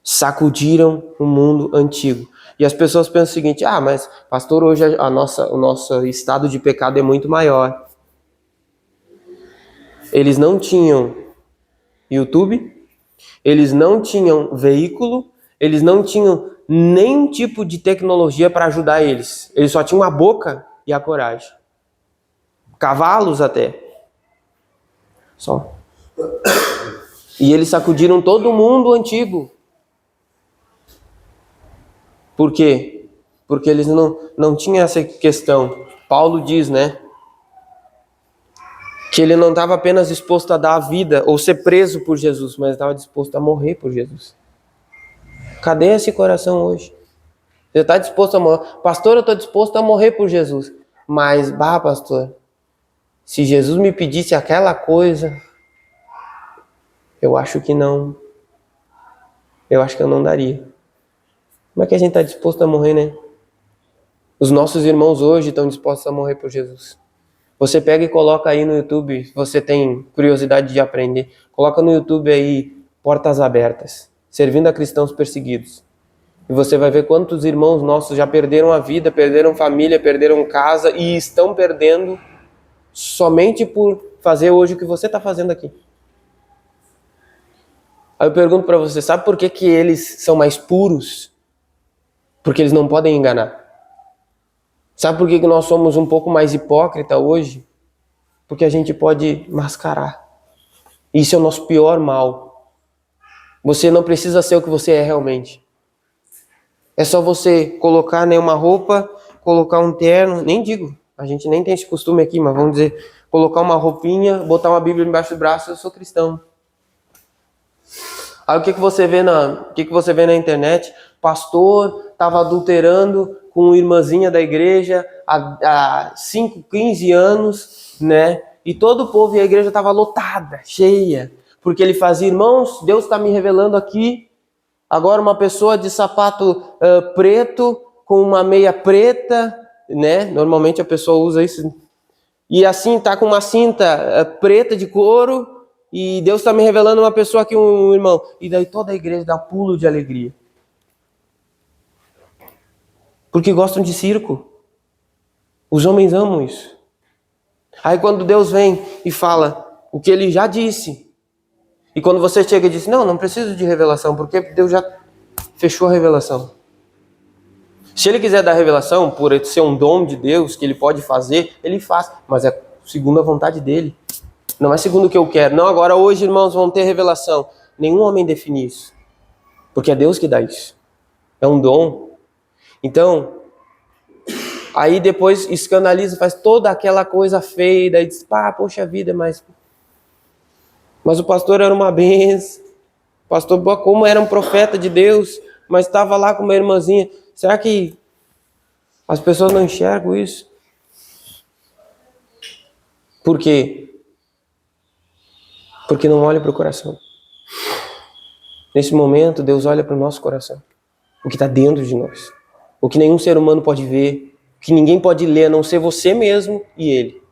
sacudiram o mundo antigo. E as pessoas pensam o seguinte, mas pastor, hoje o nosso estado de pecado é muito maior. Eles não tinham YouTube, eles não tinham veículo, eles não tinham nenhum tipo de tecnologia para ajudar eles. Eles só tinham a boca e a coragem. Cavalos até. Só. E eles sacudiram todo o mundo antigo. Por quê? Porque eles não tinham essa questão. Paulo diz, né? Que ele não estava apenas disposto a dar a vida ou ser preso por Jesus, mas estava disposto a morrer por Jesus. Cadê esse coração hoje? Você está disposto a morrer? Pastor, eu estou disposto a morrer por Jesus. Mas, pastor, se Jesus me pedisse aquela coisa, eu acho que não. Eu acho que eu não daria. Como é que a gente está disposto a morrer, né? Os nossos irmãos hoje estão dispostos a morrer por Jesus. Você pega e coloca aí no YouTube, se você tem curiosidade de aprender, coloca no YouTube aí, Portas Abertas, servindo a cristãos perseguidos. E você vai ver quantos irmãos nossos já perderam a vida, perderam família, perderam casa e estão perdendo somente por fazer hoje o que você está fazendo aqui. Aí eu pergunto para você, sabe por que eles são mais puros? Porque eles não podem enganar. Sabe por que nós somos um pouco mais hipócrita hoje? Porque a gente pode mascarar. Isso é o nosso pior mal. Você não precisa ser o que você é realmente. É só você colocar uma roupa, colocar um terno, nem digo, a gente nem tem esse costume aqui, mas vamos dizer, colocar uma roupinha, botar uma Bíblia embaixo do braço, eu sou cristão. Aí o que você vê na internet? Pastor estava adulterando com uma irmãzinha da igreja há 5, 15 anos, né? E todo o povo e a igreja estava lotada, cheia, porque ele fazia, irmãos, Deus está me revelando aqui, agora uma pessoa de sapato preto, com uma meia preta, né? Normalmente a pessoa usa isso, e assim tá com uma cinta preta de couro, e Deus está me revelando uma pessoa aqui, um irmão. E daí toda a igreja dá pulo de alegria. Porque gostam de circo. Os homens amam isso. Aí quando Deus vem e fala o que ele já disse, e quando você chega e diz, não preciso de revelação, porque Deus já fechou a revelação. Se ele quiser dar revelação, por ser um dom de Deus, que ele pode fazer, ele faz. Mas é segundo a vontade dele. Não é segundo o que eu quero. Não, agora hoje, irmãos, vão ter revelação. Nenhum homem define isso. Porque é Deus que dá isso. É um dom. Então, aí depois escandaliza, faz toda aquela coisa feia, e diz, poxa vida, mas Mas o pastor era uma benção. O pastor, como era um profeta de Deus, mas estava lá com uma irmãzinha. Será que as pessoas não enxergam isso? Por quê? Porque não olha para o coração. Nesse momento, Deus olha para o nosso coração. O que está dentro de nós. O que nenhum ser humano pode ver. O que ninguém pode ler, a não ser você mesmo e Ele.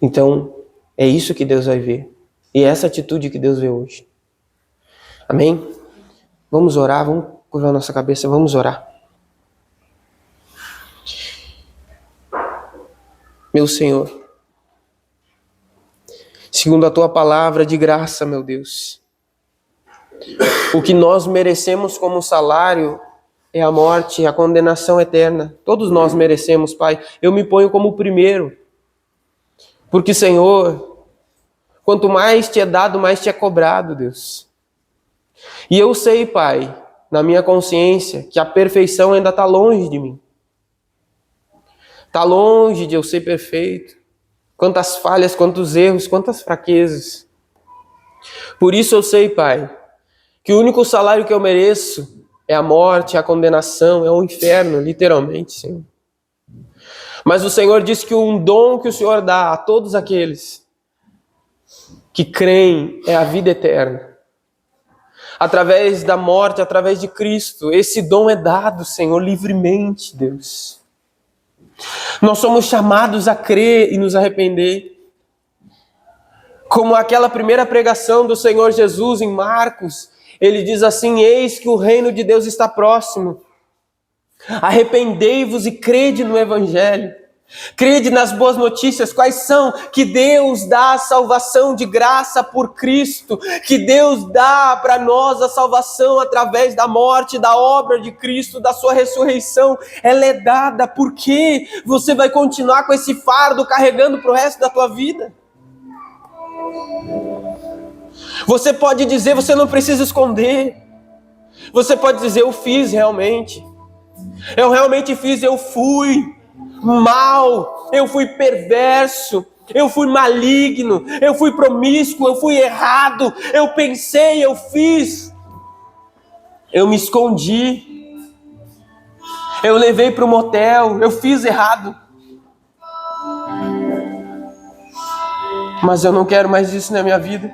Então, é isso que Deus vai ver. E é essa atitude que Deus vê hoje. Amém? Vamos orar, vamos curvar nossa cabeça, vamos orar. Meu Senhor, segundo a Tua palavra de graça, meu Deus, o que nós merecemos como salário é a morte, a condenação eterna. Todos nós merecemos, Pai. Eu me ponho como o primeiro. Porque, Senhor, quanto mais te é dado, mais te é cobrado, Deus. E eu sei, Pai, na minha consciência, que a perfeição ainda está longe de mim. Está longe de eu ser perfeito. Quantas falhas, quantos erros, quantas fraquezas. Por isso eu sei, Pai, que o único salário que eu mereço é a morte, a condenação, é o inferno, literalmente, Senhor. Mas o Senhor disse que um dom que o Senhor dá a todos aqueles que creem é a vida eterna. Através da morte, através de Cristo, esse dom é dado, Senhor, livremente, Deus. Nós somos chamados a crer e nos arrepender. Como aquela primeira pregação do Senhor Jesus em Marcos, ele diz assim: eis que o reino de Deus está próximo. Arrependei-vos e crede no Evangelho. Crede nas boas notícias. Quais são? Que Deus dá a salvação de graça por Cristo. Que Deus dá para nós a salvação através da morte, da obra de Cristo, da sua ressurreição. Ela é dada. Por quê? Você vai continuar com esse fardo carregando para o resto da tua vida? Você pode dizer, você não precisa esconder. Você pode dizer: eu fiz realmente. Eu realmente fiz, eu fui mal, eu fui perverso, eu fui maligno, eu fui promíscuo, eu fui errado, eu pensei, eu fiz, eu me escondi, eu levei para o motel, eu fiz errado. Mas eu não quero mais isso na minha vida.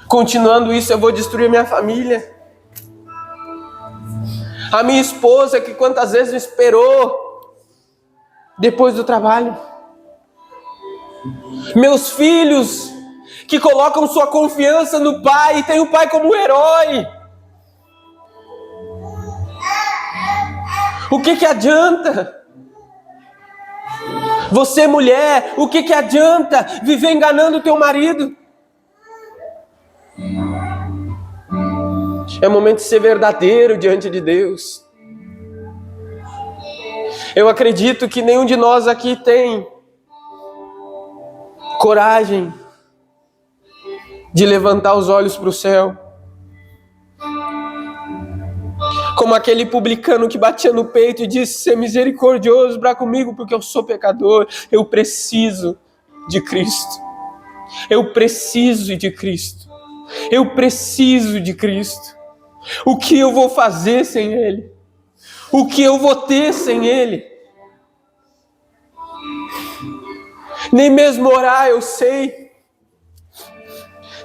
Continuando isso, eu vou destruir minha família. A minha esposa, que quantas vezes me esperou depois do trabalho. Meus filhos, que colocam sua confiança no pai e têm o pai como herói. O que adianta? Você, mulher, o que adianta viver enganando o teu marido? É momento de ser verdadeiro diante de Deus. Eu acredito que nenhum de nós aqui tem coragem de levantar os olhos para o céu. Como aquele publicano que batia no peito e disse: ser misericordioso para comigo, porque eu sou pecador. Eu preciso de Cristo. Eu preciso de Cristo. Eu preciso de Cristo. O que eu vou fazer sem Ele? O que eu vou ter sem Ele? Nem mesmo orar eu sei.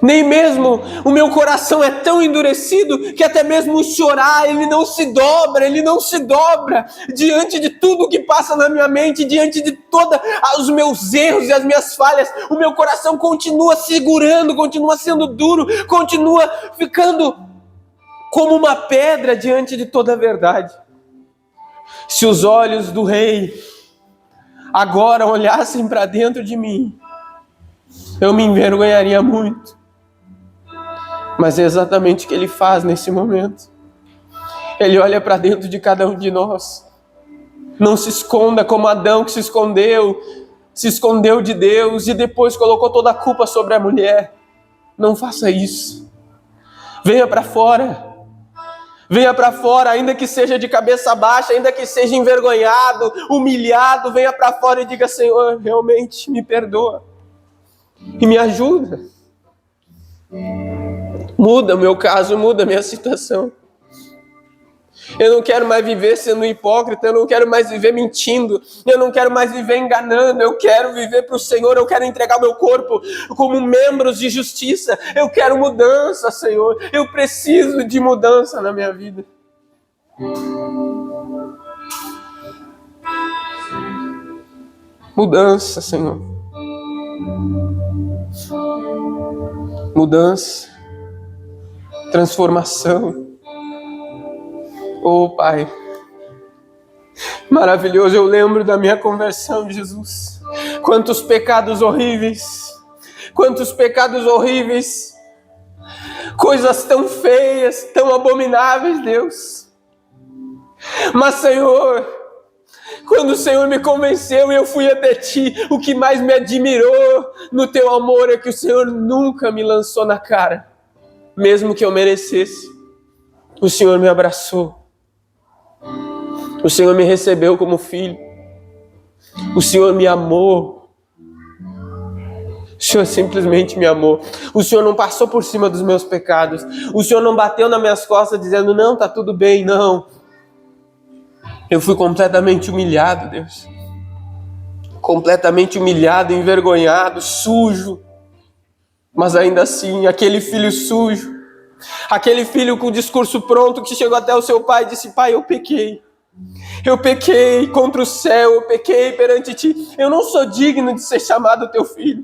Nem mesmo o meu coração é tão endurecido que até mesmo chorar, ele não se dobra diante de tudo que passa na minha mente, diante de todos os meus erros e as minhas falhas. O meu coração continua segurando, continua sendo duro, continua ficando como uma pedra diante de toda a verdade. Se os olhos do rei agora olhassem para dentro de mim, eu me envergonharia muito. Mas é exatamente o que ele faz nesse momento. Ele olha para dentro de cada um de nós. Não se esconda como Adão, que se escondeu de Deus e depois colocou toda a culpa sobre a mulher. Não faça isso. Venha para fora. Venha para fora, ainda que seja de cabeça baixa, ainda que seja envergonhado, humilhado, venha para fora e diga: Senhor, realmente me perdoa. e me ajuda. Muda o meu caso, muda a minha situação. Eu não quero mais viver sendo hipócrita, eu não quero mais viver mentindo, eu não quero mais viver enganando, eu quero viver para o Senhor, eu quero entregar meu corpo como membros de justiça, eu quero mudança, Senhor, eu preciso de mudança na minha vida. Mudança, Senhor. Mudança. Transformação. Oh, Pai, maravilhoso, eu lembro da minha conversão, Jesus. Quantos pecados horríveis, coisas tão feias, tão abomináveis, Deus. Mas, Senhor, quando o Senhor me convenceu e eu fui até Ti, o que mais me admirou no Teu amor é que o Senhor nunca me lançou na cara, mesmo que eu merecesse. O Senhor me abraçou. O Senhor me recebeu como filho. O Senhor me amou. O Senhor simplesmente me amou. O Senhor não passou por cima dos meus pecados. O Senhor não bateu nas minhas costas dizendo, não, tá tudo bem, não. Eu fui completamente humilhado, Deus. Completamente humilhado, envergonhado, sujo. Mas ainda assim, aquele filho sujo, aquele filho com o discurso pronto que chegou até o seu pai e disse, pai, eu pequei. Eu pequei contra o céu, eu pequei perante Ti. Eu não sou digno de ser chamado teu filho.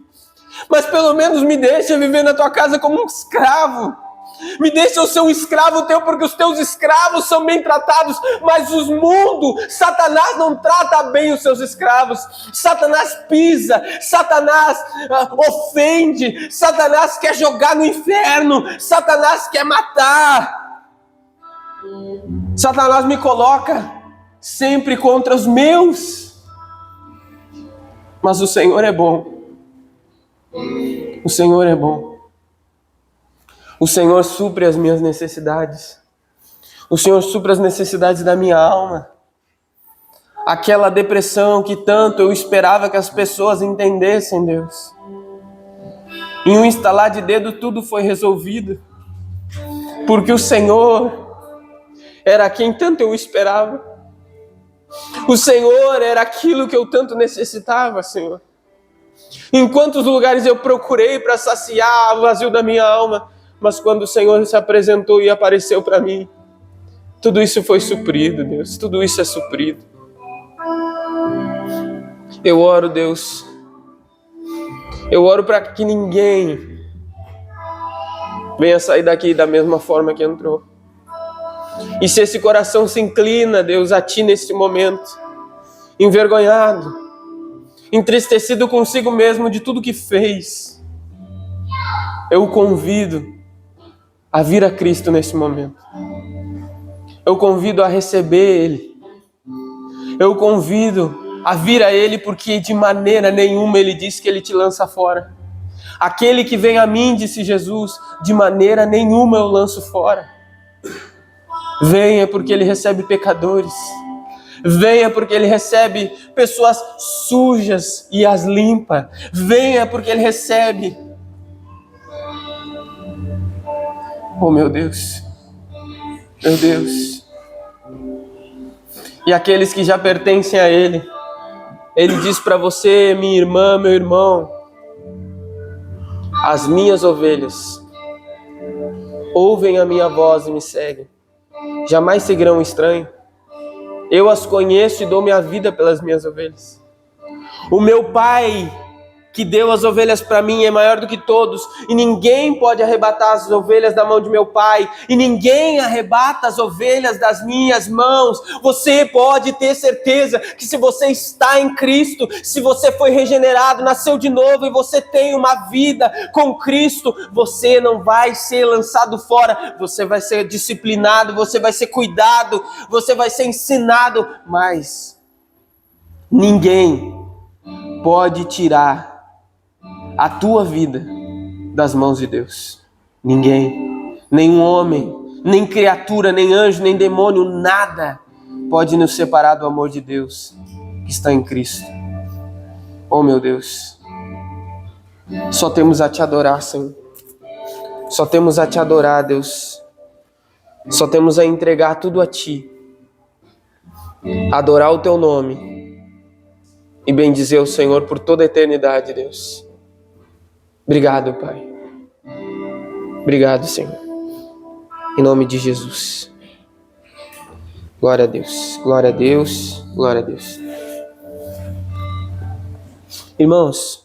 Mas pelo menos me deixa viver na tua casa como um escravo. Me deixa eu ser um escravo teu, porque os teus escravos são bem tratados. Mas os mundos, Satanás não trata bem os seus escravos. Satanás pisa, Satanás ofende, Satanás quer jogar no inferno, Satanás quer matar. Satanás me coloca sempre contra os meus. Mas o Senhor é bom. O Senhor é bom. O Senhor supre as minhas necessidades. O Senhor supre as necessidades da minha alma. Aquela depressão que tanto eu esperava que as pessoas entendessem, Deus. Em um estalar de dedo tudo foi resolvido. Porque o Senhor era quem tanto eu esperava. O Senhor era aquilo que eu tanto necessitava, Senhor. Em quantos lugares eu procurei para saciar o vazio da minha alma, mas quando o Senhor se apresentou e apareceu para mim, tudo isso foi suprido, Deus. Tudo isso é suprido. Eu oro, Deus. Eu oro para que ninguém venha sair daqui da mesma forma que entrou. E se esse coração se inclina, Deus, a Ti nesse momento, envergonhado, entristecido consigo mesmo de tudo que fez, eu o convido a vir a Cristo nesse momento. Eu o convido a receber Ele. Eu o convido a vir a Ele, porque de maneira nenhuma Ele diz que Ele te lança fora. Aquele que vem a mim, disse Jesus, de maneira nenhuma eu lanço fora. Venha porque Ele recebe pecadores. Venha porque Ele recebe pessoas sujas e as limpa. Venha porque Ele recebe. Oh, meu Deus. Meu Deus. E aqueles que já pertencem a Ele, Ele diz para você, minha irmã, meu irmão, as minhas ovelhas ouvem a minha voz e me seguem. Jamais seguirão um estranho. Eu as conheço e dou minha vida pelas minhas ovelhas. O meu Pai, que deu as ovelhas para mim, é maior do que todos, e ninguém pode arrebatar as ovelhas da mão de meu Pai, e ninguém arrebata as ovelhas das minhas mãos. Você pode ter certeza que se você está em Cristo, se você foi regenerado, nasceu de novo e você tem uma vida com Cristo, você não vai ser lançado fora, você vai ser disciplinado, você vai ser cuidado, você vai ser ensinado, mas ninguém pode tirar a tua vida das mãos de Deus. Ninguém, nenhum homem, nem criatura, nem anjo, nem demônio, nada pode nos separar do amor de Deus que está em Cristo. Oh, meu Deus. Só temos a te adorar, Senhor. Só temos a te adorar, Deus. Só temos a entregar tudo a ti. Adorar o teu nome. E bendizer o Senhor por toda a eternidade, Deus. Obrigado, Pai. Obrigado, Senhor. Em nome de Jesus. Glória a Deus. Glória a Deus. Glória a Deus. Irmãos,